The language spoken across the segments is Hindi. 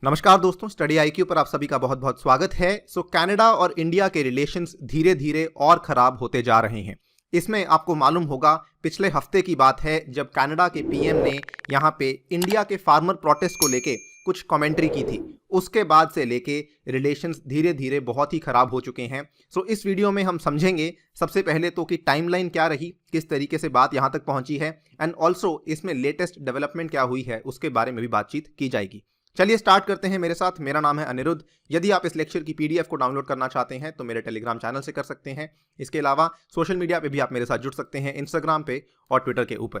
नमस्कार दोस्तों, स्टडी आईक्यू पर आप सभी का बहुत बहुत स्वागत है। कनाडा और इंडिया के रिलेशंस धीरे धीरे और खराब होते जा रहे हैं। इसमें आपको मालूम होगा, पिछले हफ्ते की बात है जब कनाडा के पीएम ने यहाँ पे इंडिया के फार्मर प्रोटेस्ट को लेके कुछ कमेंट्री की थी। उसके बाद से लेके रिलेशंस धीरे धीरे बहुत ही खराब हो चुके हैं। इस वीडियो में हम समझेंगे सबसे पहले तो कि टाइमलाइन क्या रही, किस तरीके से बात यहाँ तक पहुंची है, एंड ऑल्सो इसमें लेटेस्ट डेवलपमेंट क्या हुई है उसके बारे में भी बातचीत की जाएगी। चलिए स्टार्ट करते हैं मेरे साथ। मेरा नाम है अनिरुद्ध। यदि आप इस लेक्चर की पीडीएफ को डाउनलोड करना चाहते हैं तो मेरे टेलीग्राम चैनल से कर सकते हैं। इसके अलावा सोशल मीडिया पे भी आप मेरे साथ जुड़ सकते हैं, इंस्टाग्राम पे और ट्विटर के ऊपर।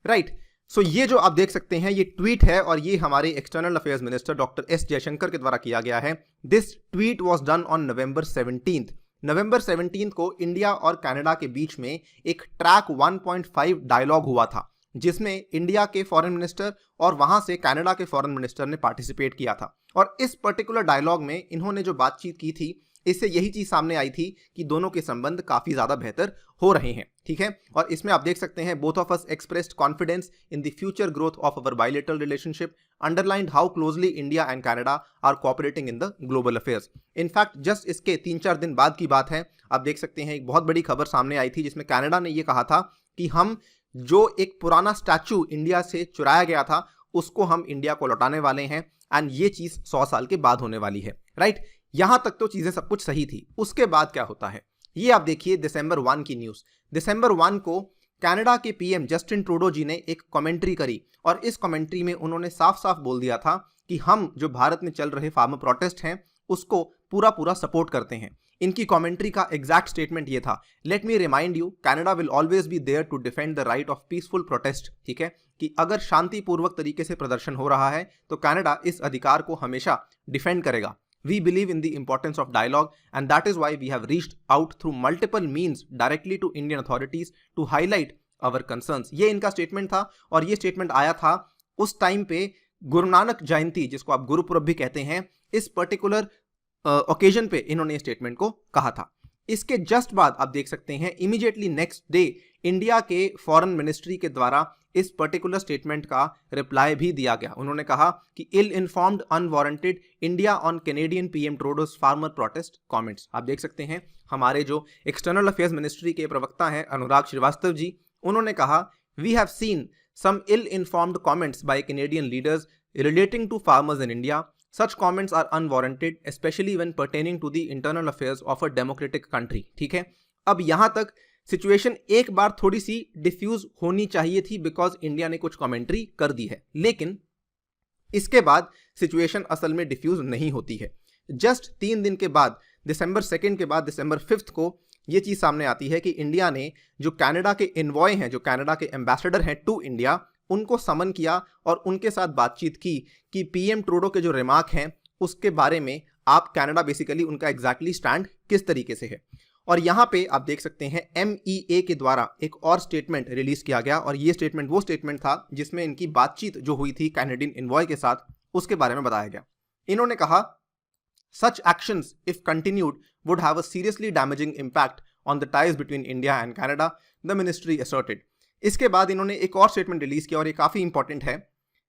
राइट, ये जो आप देख सकते हैं ये ट्वीट है और ये हमारे external affairs minister doctor S Jaishankar के द्वारा किया गया है। This tweet was done on November 17। नवंबर 17 को इंडिया और कनाडा के बीच में एक ट्रैक 1.5 डायलॉग हुआ था, जिसमें इंडिया के फॉरेन मिनिस्टर और वहां से कनाडा के फॉरेन मिनिस्टर ने पार्टिसिपेट किया था। और इस पर्टिकुलर डायलॉग में इन्होंने जो बातचीत की थी, इससे यही चीज सामने आई थी कि दोनों के संबंध काफी ज्यादा बेहतर हो रहे हैं। ठीक है, और इसमें आप देख सकते हैं, both of us expressed confidence in the future growth of our bilateral relationship, underlined how closely India and Canada are cooperating in the global affairs. In fact just इसके 3-4 दिन बाद की बात है, आप देख सकते हैं एक बहुत बड़ी खबर सामने आई थी जिसमें कनाडा ने यह कहा था कि हम जो एक पुराना स्टैचू इंडिया से चुराया गया था उसको हम इंडिया को लौटाने वाले हैं, एंड ये चीज 100 साल के बाद होने वाली है। राइट, यहां तक तो चीजें सब कुछ सही थी। उसके बाद क्या होता है ये आप देखिए, दिसंबर 1 की न्यूज। दिसंबर 1 को कनाडा के पीएम जस्टिन ट्रूडो जी ने एक कमेंट्री करी और इस कमेंट्री में उन्होंने साफ साफ बोल दिया था कि हम जो भारत में चल रहे फार्मर प्रोटेस्ट हैं उसको पूरा पूरा सपोर्ट करते हैं। इनकी कमेंट्री का एग्जैक्ट स्टेटमेंट ये था, let me remind you, Canada will always be there to defend the right of peaceful protest. ठीक है, कि अगर शांतिपूर्वक तरीके से प्रदर्शन हो रहा है तो कनाडा इस अधिकार को हमेशा डिफेंड करेगा। We believe in the importance of dialogue and that is why we have reached out through multiple means directly to Indian authorities to highlight our concerns. ये इनका स्टेटमेंट था और ये स्टेटमेंट आया था उस टाइम पे गुरु नानक जयंती, जिसको आप गुरुपुरब भी कहते हैं, इस पर्टिकुलर ओकेजन पे इन्होंने स्टेटमेंट को कहा था। इसके जस्ट बाद आप देख सकते हैं इमीडिएटली नेक्स्ट डे इंडिया के फॉरेन मिनिस्ट्री के द्वारा इस पर्टिकुलर स्टेटमेंट का रिप्लाई भी दिया गया। उन्होंने कहा कि ill informed unwarranted India on Canadian PM Trudeau's farmer protest comments. आप देख सकते हैं हमारे जो एक्सटर्नल अफेयर्स मिनिस्ट्री के प्रवक्ता हैं अनुराग श्रीवास्तव जी, उन्होंने कहा we have seen some ill informed comments by Canadian leaders relating to farmers in India. Such comments are unwarranted, especially when pertaining to the internal affairs of a democratic country. ठीक है, अब यहां तक सिचुएशन एक बार थोड़ी सी डिफ्यूज होनी चाहिए थी बिकॉज इंडिया ने कुछ कमेंट्री कर दी है, लेकिन इसके बाद सिचुएशन असल में डिफ्यूज नहीं होती है। जस्ट 3 दिन के बाद, दिसंबर 2 के बाद दिसंबर 5 को यह चीज सामने आती है कि इंडिया ने जो कनाडा के इन्वॉय हैं, जो कनाडा के एम्बेसडर हैं टू इंडिया, उनको समन किया और उनके साथ बातचीत की कि पीएम ट्रूडो के जो रिमार्क हैं उसके बारे में आप कनाडा बेसिकली उनका एग्जैक्टली स्टैंड किस तरीके से है। और यहाँ पे आप देख सकते हैं MEA के द्वारा एक और स्टेटमेंट रिलीज किया गया और ये स्टेटमेंट वो स्टेटमेंट था जिसमें इनकी बातचीत जो हुई थी कैनेडियन इन्वॉय के साथ उसके बारे में बताया गया। इन्होंने कहा सच actions if continued would have a seriously damaging impact on the ties between India and Canada, the ministry asserted. इसके बाद इन्होंने एक और स्टेटमेंट रिलीज किया और ये काफी इंपॉर्टेंट है।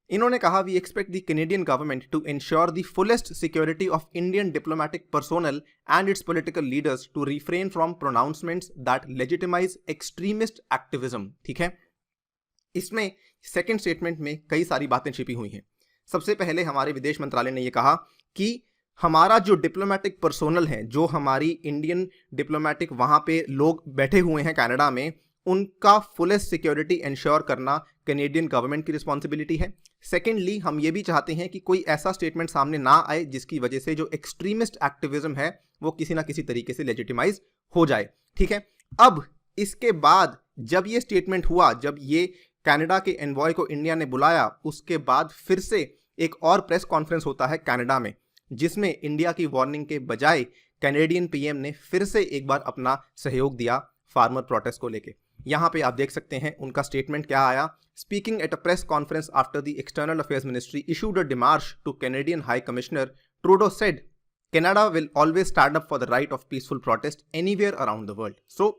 इन्होंने कहा we expect the Canadian government to ensure the fullest security of Indian diplomatic personnel and its political leaders to refrain from pronouncements that legitimise extremist activism. ठीक है, इसमें सेकेंड स्टेटमेंट में कई सारी बातें छिपी हुई हैं। सबसे पहले हमारे विदेश मंत्रालय ने यह कहा कि हमारा जो डिप्लोमैटिक पर्सोनल है, जो हमारी इंडियन डिप्लोमैटिक वहां पे लोग बैठे हुए हैं कनाडा में, उनका फुलेस्ट सिक्योरिटी इंश्योर करना कैनेडियन गवर्नमेंट की रिस्पॉन्सिबिलिटी है। सेकेंडली, हम ये भी चाहते हैं कि कोई ऐसा स्टेटमेंट सामने ना आए जिसकी वजह से जो एक्सट्रीमिस्ट एक्टिविज्म है वो किसी ना किसी तरीके से लेजिटिमाइज हो जाए। ठीक है, अब इसके बाद जब ये स्टेटमेंट हुआ, जब ये कनाडा के एनवॉय को इंडिया ने बुलाया, उसके बाद फिर से एक और प्रेस कॉन्फ्रेंस होता है कनाडा में, जिसमें इंडिया की वार्निंग के बजाय कैनेडियन पीएम ने फिर से एक बार अपना सहयोग दिया फार्मर प्रोटेस्ट को लेके। यहां पे आप देख सकते हैं उनका स्टेटमेंट क्या आया। Speaking at a press conference after the external affairs ministry issued a demarche to Canadian high commissioner, Trudeau said Canada will always stand up for the right of peaceful protest anywhere around the world. So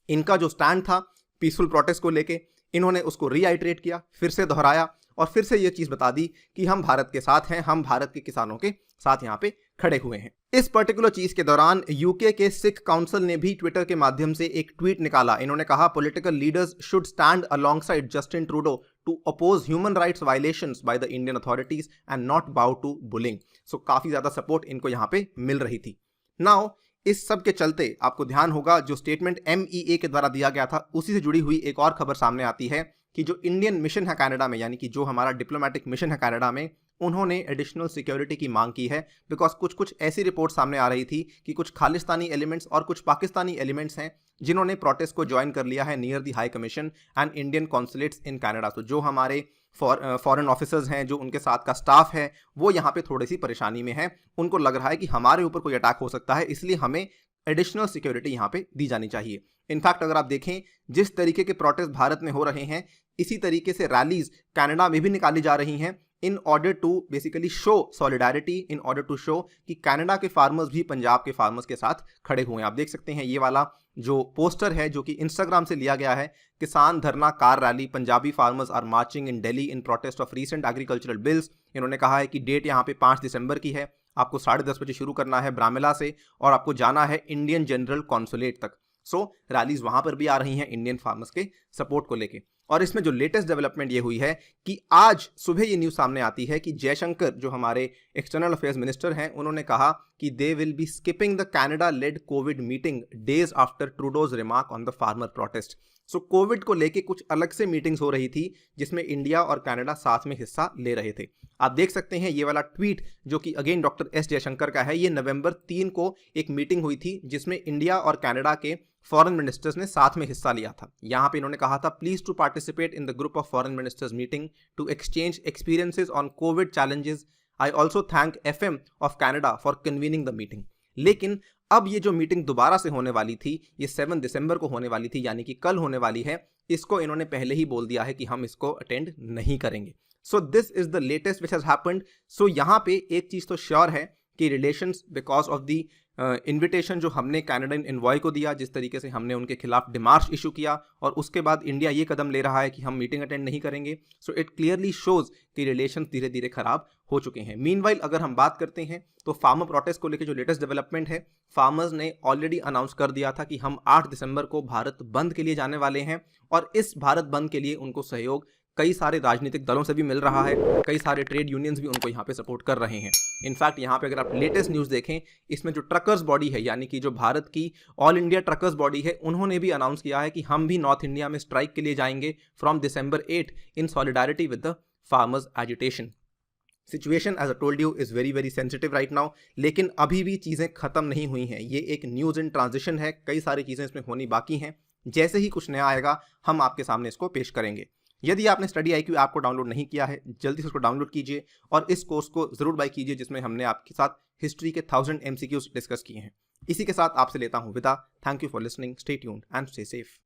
इनका जो स्टैंड था पीसफुल प्रोटेस्ट को लेके, इन्होंने उसको रीआइट्रेट किया, फिर से दोहराया और फिर से ये चीज़ बता दी कि हम भारत के साथ हैं, हम भारत के किसानों के साथ यहाँ पे खड़े हुए हैं। इस पर्टिकुलर चीज़ के दौरान यूके के सिख काउंसिल ने भी ट्विटर के माध्यम से एक ट्वीट निकाला। इन्होंने कहा, political leaders should stand alongside Justin Trudeau to oppose human rights violations by the Indian authorities and not bow to bullying. So काफ़ी ज़्यादा सपोर्ट इनको यहाँ पे मिल रही थी। नाउ इस सब के चलते आपको ध्यान होगा जो स्टेटमेंट MEA के द्वारा दिया गया था उसी से जुड़ी हुई एक और खबर सामने आती है कि जो इंडियन मिशन है कनाडा में, यानी कि जो हमारा डिप्लोमेटिक मिशन है कनाडा में, उन्होंने एडिशनल सिक्योरिटी की मांग की है। बिकॉज कुछ ऐसी रिपोर्ट सामने आ रही थी कि कुछ खालिस्तानी एलिमेंट्स और कुछ पाकिस्तानी एलिमेंट्स हैं जिन्होंने प्रोटेस्ट को ज्वाइन कर लिया है near the high commission and Indian consulates in Canada. तो जो हमारे फॉरेन ऑफिसर्स हैं, जो उनके साथ का स्टाफ है, वो यहाँ पे थोड़ी सी परेशानी में है। उनको लग रहा है कि हमारे ऊपर कोई अटैक हो सकता है, इसलिए हमें एडिशनल सिक्योरिटी यहाँ पे दी जानी चाहिए। इनफैक्ट अगर आप देखें जिस तरीके के प्रोटेस्ट भारत में हो रहे हैं, इसी तरीके से रैलीज कनाडा में भी निकाली जा रही हैं in order to basically show solidarity, in order to show कि कनाडा के फार्मर्स भी पंजाब के फार्मर्स के साथ खड़े हुए हैं। आप देख सकते हैं ये वाला जो पोस्टर है जो कि इंस्टाग्राम से लिया गया है, किसान धरना car rally, Punjabi farmers are marching in Delhi in protest of recent agricultural bills. इन्होंने कहा है कि डेट यहाँ पे 5 दिसंबर की है, आपको 10:30 बजे शुरू करना है ब्रामिला से और आपको जाना है इंडियन जनरल कॉन्सुलेट तक। सो रैलीज वहां पर भी आ रही हैं इंडियन फार्मर्स के सपोर्ट को लेके। और इसमें जो लेटेस्ट डेवलपमेंट ये हुई है कि आज सुबह ये न्यूज़ सामने आती है कि जयशंकर जो हमारे एक्सटर्नल अफेयर्स मिनिस्टर हैं, उन्होंने कहा कि they will be skipping the Canada led COVID meeting days after Trudeau's remark on the farmer protest. So COVID को लेके कुछ अलग से मीटिंग्स हो रही थी जिसमें इंडिया और कनाडा साथ में हिस्सा ले रहे थे। आप देख सकते हैं ये वाला ट्वीट जो कि अगेन डॉक्टर एस जयशंकर का है, ये नवंबर 3 को एक मीटिंग हुई थी जिसमें इंडिया और कनाडा के फॉरेन मिनिस्टर्स ने साथ में हिस्सा लिया था। यहाँ पे इन्होंने कहा था, please to participate in the group of foreign ministers meeting to exchange experiences on covid challenges. I also thank FM of Canada for convening the meeting. लेकिन अब ये जो मीटिंग दोबारा से होने वाली थी, ये 7 दिसंबर को होने वाली थी, यानी कि कल होने वाली है, इसको इन्होंने पहले ही बोल दिया है कि हम इसको अटेंड नहीं करेंगे। So this is the latest which has happened. So यहाँ पे एक चीज़ तो श्योर है कि relations because of the invitation जो हमने कैनेडियन एनवॉय को दिया, जिस तरीके से हमने उनके खिलाफ डिमार्च इशू किया और उसके बाद इंडिया ये कदम ले रहा है कि हम मीटिंग अटेंड नहीं करेंगे, सो इट क्लियरली शोज कि रिलेशन धीरे धीरे खराब हो चुके हैं। मीनवाइल अगर हम बात करते हैं तो फार्मर प्रोटेस्ट को लेकर जो लेटेस्ट डेवलपमेंट है, फार्मर्स ने ऑलरेडी अनाउंस कर दिया था कि हम 8 दिसंबर को भारत बंद के लिए जाने वाले हैं और इस भारत बंद के लिए उनको सहयोग कई सारे राजनीतिक दलों से भी मिल रहा है, कई सारे ट्रेड यूनियंस भी उनको यहाँ पे सपोर्ट कर रहे हैं। इनफैक्ट यहाँ पे अगर आप लेटेस्ट न्यूज़ देखें, इसमें जो ट्रकर्स बॉडी है, यानी कि जो भारत की ऑल इंडिया ट्रकर्स बॉडी है, उन्होंने भी अनाउंस किया है कि हम भी नॉर्थ इंडिया में स्ट्राइक के लिए जाएंगे from December 8 in solidarity with the farmers agitation. Situation as a told you is very very sensitive right now, लेकिन अभी भी चीज़ें खत्म नहीं हुई हैं। ये एक न्यूज़ इन ट्रांजिशन है, कई सारी चीज़ें इसमें होनी बाकी हैं। जैसे ही कुछ नया आएगा हम आपके सामने इसको पेश करेंगे। यदि आपने स्टडी IQ ऐप को डाउनलोड नहीं किया है, जल्दी से उसको डाउनलोड कीजिए और इस कोर्स को ज़रूर बाय कीजिए जिसमें हमने आपके साथ हिस्ट्री के 1000 MCQs डिस्कस किए हैं। इसी के साथ आपसे लेता हूँ विदा। Thank you for listening, stay tuned and stay safe.